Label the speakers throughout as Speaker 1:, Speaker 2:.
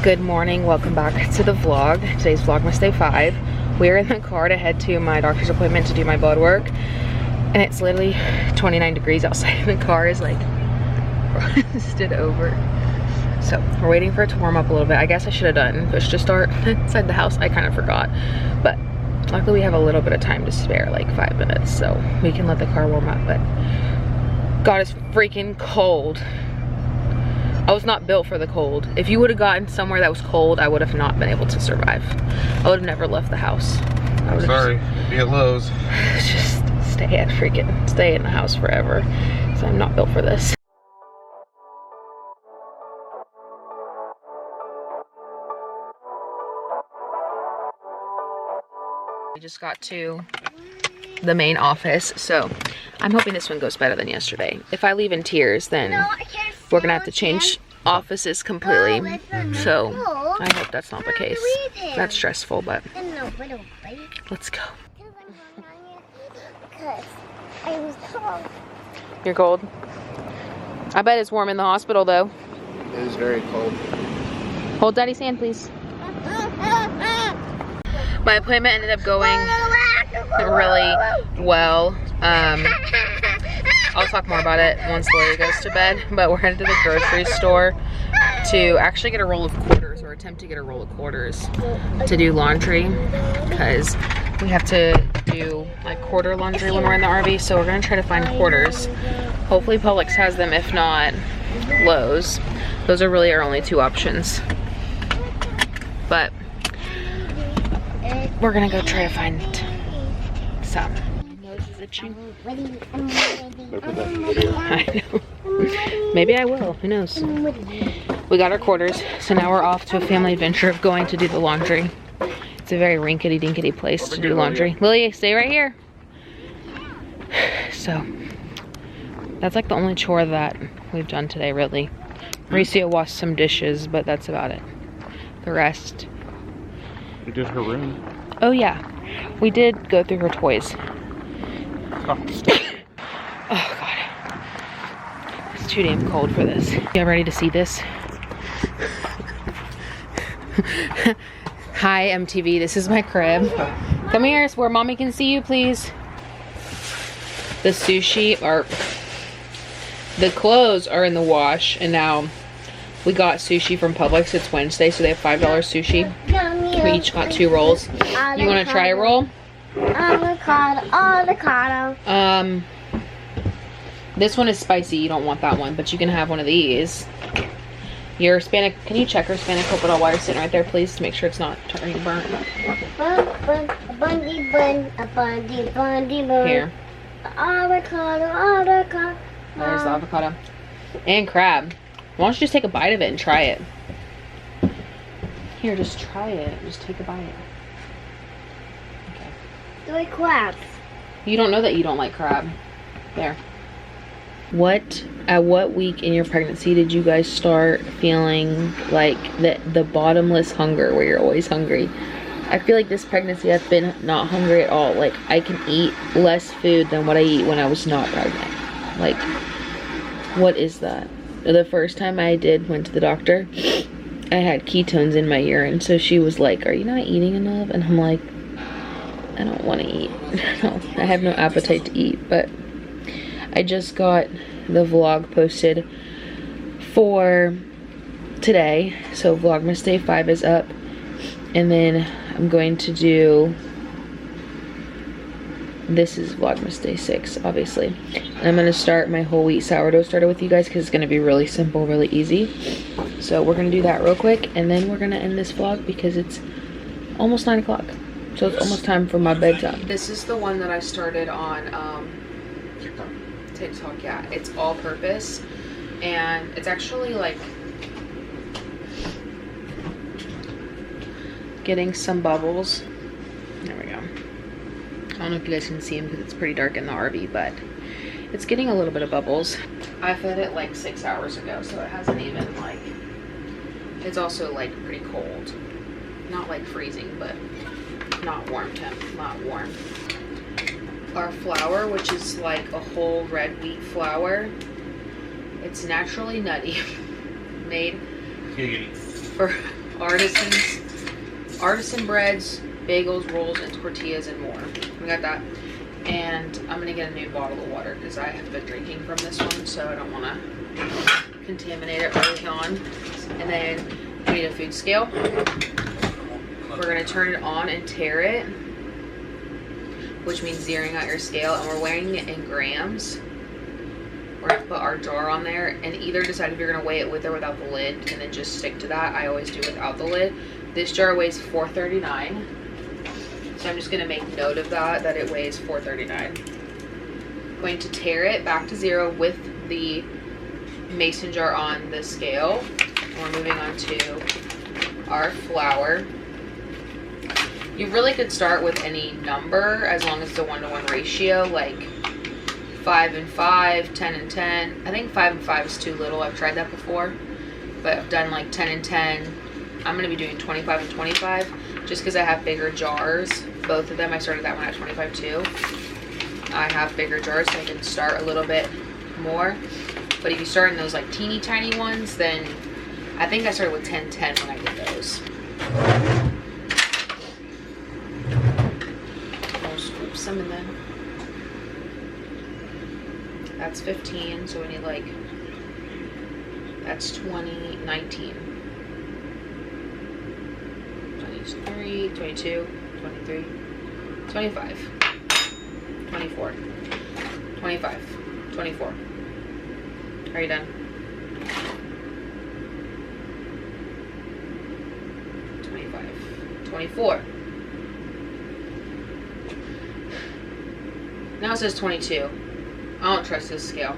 Speaker 1: Good morning, welcome back to the vlog. Today's Vlogmas day 5. We're in the car to head to my doctor's appointment to do my blood work. And it's literally 29 degrees outside. The car is like stood over. So we're waiting for it to warm up a little bit. I guess I should have done push to start inside the house. I kind of forgot. But luckily we have a little bit of time to spare, like 5 minutes. So we can let the car warm up. But God, it's freaking cold. I was not built for the cold. If you would have gotten somewhere that was cold, I would have not been able to survive. I would have never left the house.
Speaker 2: I'm sorry, be at Lowe's.
Speaker 1: Just stay in the house forever. So I'm not built for this. We just got to the main office, so I'm hoping this one goes better than yesterday. If I leave in tears, then we're gonna have to change offices completely. So I hope that's not the case. That's stressful, but let's go. You're cold? I bet it's warm in the hospital though.
Speaker 2: It is very cold.
Speaker 1: Hold Daddy's hand, please. My appointment ended up going really well. I'll talk more about it once Lilia goes to bed, but we're headed to the grocery store to actually get a roll of quarters, or attempt to get a roll of quarters to do laundry, because we have to do like quarter laundry when we're in the RV. So we're gonna try to find quarters. Hopefully Publix has them, if not Lowe's. Those are really our only two options, but we're gonna go try to find some. I know. Maybe I will, who knows. We got our quarters, so now we're off to a family adventure of going to do the laundry. It's a very rinkety dinkety place to do laundry. Lilia, stay right here. So that's like the only chore that we've done today, really. Mauricio washed some dishes, but that's about it. The rest.
Speaker 2: We did her room.
Speaker 1: Oh yeah, we did go through her toys. Oh God, it's too damn cold for this. You ready to see this? Hi MTV, this is my crib. Come here where mommy can see you, please. The sushi the clothes are in the wash, and now we got sushi from Publix. It's Wednesday, so they have $5 sushi. We each got 2 rolls. You want to try a roll?
Speaker 3: Avocado.
Speaker 1: This one is spicy. You don't want that one, but you can have one of these. Your Hispanic, can you check her Hispanic coconut water sitting right there, please, to make sure it's not turning burnt? Here.
Speaker 3: Avocado.
Speaker 1: There's the avocado. And crab. Why don't you just take a bite of it and try it? Here, just try it. Just take a bite. Okay.
Speaker 3: Do I crabs?
Speaker 1: You don't know that you don't like crab. There. At what week in your pregnancy did you guys start feeling like the bottomless hunger where you're always hungry? I feel like this pregnancy I've been not hungry at all. Like I can eat less food than what I eat when I was not pregnant. Like, what is that? The first time I went to the doctor, I had ketones in my urine, so she was like, are you not eating enough? And I'm like, I don't want to eat. No, I have no appetite to eat. But I just got the vlog posted for today, so Vlogmas day 5 is up, and then I'm going to do, this is Vlogmas day 6, obviously. And I'm going to start my whole wheat sourdough starter with you guys, because it's going to be really simple, really easy. So we're going to do that real quick, and then we're going to end this vlog because it's almost 9 o'clock. So it's almost time for my bedtime. This is the one that I started on TikTok, yeah. It's all purpose, and it's actually like getting some bubbles. There we go. I don't know if you guys can see them because it's pretty dark in the RV, but it's getting a little bit of bubbles. I fed it like 6 hours ago, so it hasn't even like, it's also like pretty cold. Not like freezing, but not warm temp, not warm. Our flour, which is like a whole red wheat flour, it's naturally nutty. Made for artisan breads, bagels, rolls, and tortillas, and more. We got that. And I'm gonna get a new bottle of water because I have been drinking from this one, so I don't want to contaminate it early on. And then we need a food scale. We're gonna turn it on and tare it, which means zeroing out your scale, and we're weighing it in grams. We're gonna put our jar on there and either decide if you're gonna weigh it with or without the lid, and then just stick to that. I always do without the lid. This jar weighs 439. So I'm just gonna make note of that it weighs 439. Going to tare it back to zero with the mason jar on the scale. And we're moving on to our flour. You really could start with any number as long as it's a 1-to-1 ratio, like 5 and 5, 10 and 10. I think 5 and 5 is too little. I've tried that before, but I've done like 10 and 10. I'm gonna be doing 25 and 25 just because I have bigger jars. Both of them, I started that one at 25 too. I have bigger jars so I can start a little bit more. But if you start in those like teeny tiny ones, then I think I started with 10-10 when I did those. I'll scoop some in then. That's 15, so we need like, that's 20, 19. 23, 22, 23, 25, 24, 25, 24. Are you done? 25, 24. Now it says 22. I don't trust this scale.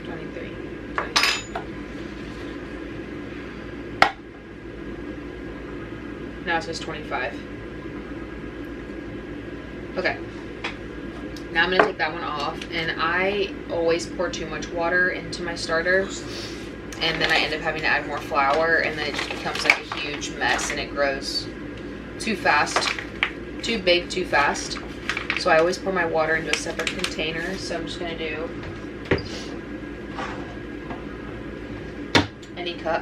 Speaker 1: 23, 24. Now it says 25. Okay. Now I'm going to take that one off. And I always pour too much water into my starter. And then I end up having to add more flour. And then it just becomes like a huge mess. And it grows too fast. Too big, too fast. So I always pour my water into a separate container. So I'm just going to do any cup.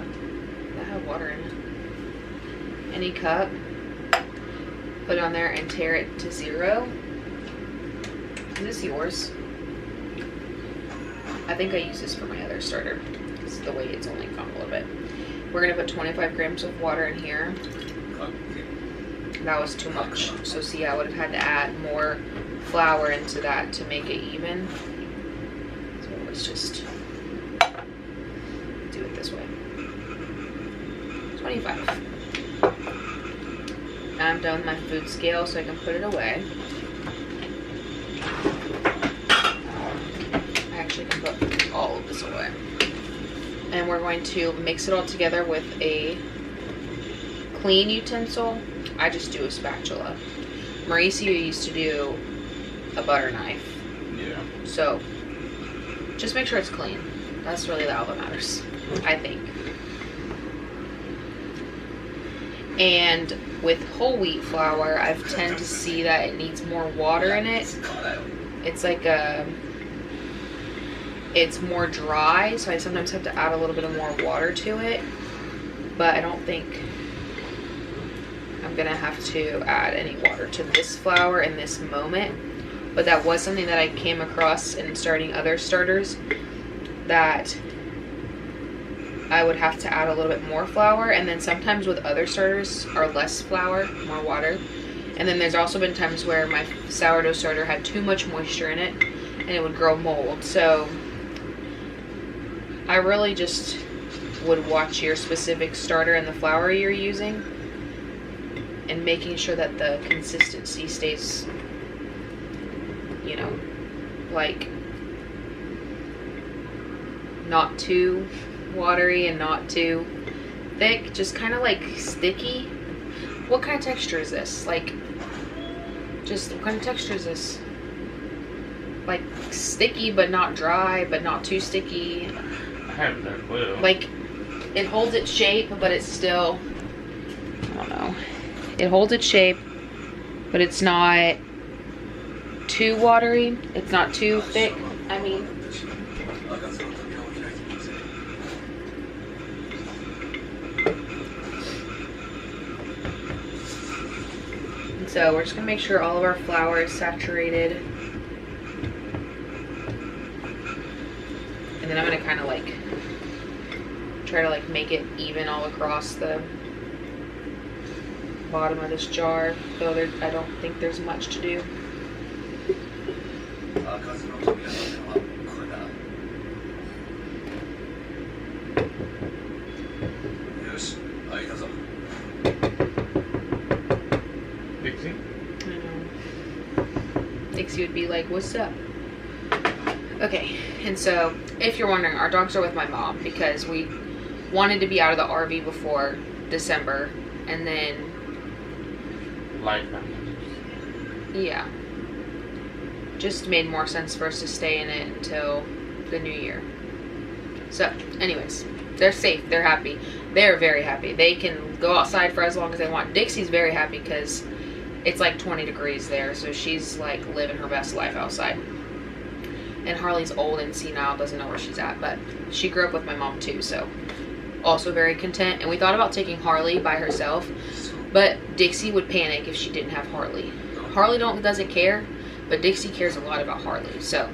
Speaker 1: I have water in it. Any cup, put it on there and tare it to zero. Is this yours? I think I use this for my other starter. This is the way it's only gone a little bit. We're gonna put 25 grams of water in here. That was too much. So see, I would have had to add more flour into that to make it even. So let's just do it this way. 25. Now I'm done with my food scale so I can put it away. I actually can put all of this away. And we're going to mix it all together with a clean utensil. I just do a spatula. Mauricio used to do a butter knife.
Speaker 2: Yeah.
Speaker 1: So just make sure it's clean. That's really all that matters, I think. And with whole wheat flour, I've tend to see that it needs more water in it. It's like it's more dry, so I sometimes have to add a little bit of more water to it. But I don't think I'm gonna have to add any water to this flour in this moment. But that was something that I came across in starting other starters, that I would have to add a little bit more flour, and then sometimes with other starters are less flour, more water. And then there's also been times where my sourdough starter had too much moisture in it and it would grow mold. So I really just would watch your specific starter and the flour you're using and making sure that the consistency stays, you know, like not too watery and not too thick, just kind of like sticky. What kind of texture is this? Like, just what kind of texture is this? Like sticky but not dry, but not too sticky.
Speaker 2: I have no clue.
Speaker 1: Like, it holds its shape, but it's still, I don't know. It holds its shape, but it's not too watery. It's not too thick. I mean, So we're just gonna make sure all of our flour is saturated. And then I'm gonna kind of like try to like make it even all across the bottom of this jar, though I don't think there's much to do.
Speaker 2: Dixie?
Speaker 1: I know. Dixie would be like, what's up? Okay, and so if you're wondering, our dogs are with my mom because we wanted to be out of the RV before December, and then
Speaker 2: Life happens.
Speaker 1: yeah, just made more sense for us to stay in it until the new year. So anyways, they're safe, they're happy, they're very happy. They can go outside for as long as they want. Dixie's very happy because it's like 20 degrees there, so she's like living her best life outside. And Harley's old and senile, doesn't know where she's at, but she grew up with my mom too, so also very content. And we thought about taking Harley by herself, but Dixie would panic if she didn't have Harley. Harley doesn't care, but Dixie cares a lot about Harley, so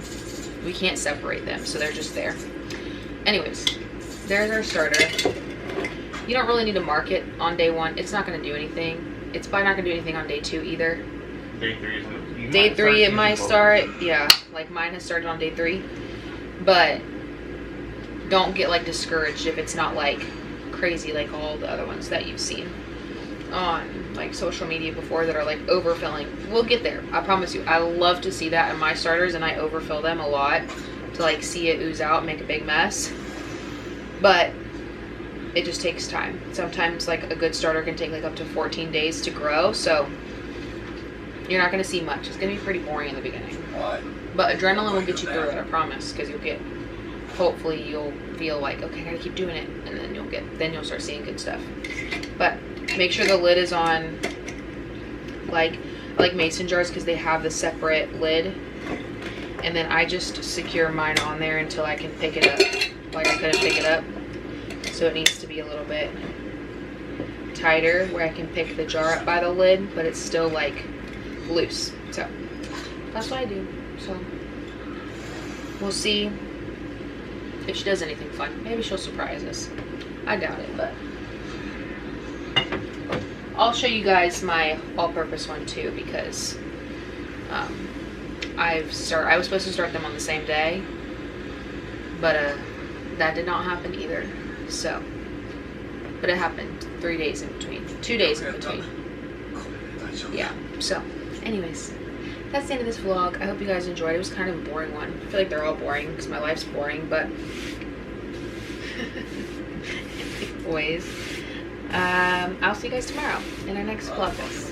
Speaker 1: we can't separate them, so they're just there. Anyways, there's our starter. You don't really need to mark it on day 1. It's not going to do anything. It's probably not going to do anything on day 2 either.
Speaker 2: Day 3 isn't.
Speaker 1: Day 3 it might start, yeah, like mine has started on day 3, but don't get like discouraged if it's not like crazy like all the other ones that you've seen on like social media before that are like overfilling. We'll get there, I promise you. I love to see that in my starters, and I overfill them a lot to like see it ooze out and make a big mess, but it just takes time. Sometimes like a good starter can take like up to 14 days to grow, so you're not going to see much. It's going to be pretty boring in the beginning. But adrenaline will get you through it, I promise, because hopefully you'll feel like, okay, I got to keep doing it, and then you'll start seeing good stuff. But make sure the lid is on, like mason jars, because they have the separate lid. And then I just secure mine on there until I can pick it up. Like I couldn't pick it up, so it needs to be a little bit tighter where I can pick the jar up by the lid, but it's still like loose. So that's what I do. So we'll see if she does anything fun. Maybe she'll surprise us. I doubt it, but I'll show you guys my all-purpose one too, because I was supposed to start them on the same day, but that did not happen either. So, but it happened 3 days in between, 2 days in between. Yeah. So, anyways, that's the end of this vlog. I hope you guys enjoyed. It was kind of a boring one. I feel like they're all boring because my life's boring, but boys. I'll see you guys tomorrow in our next Vlogmas.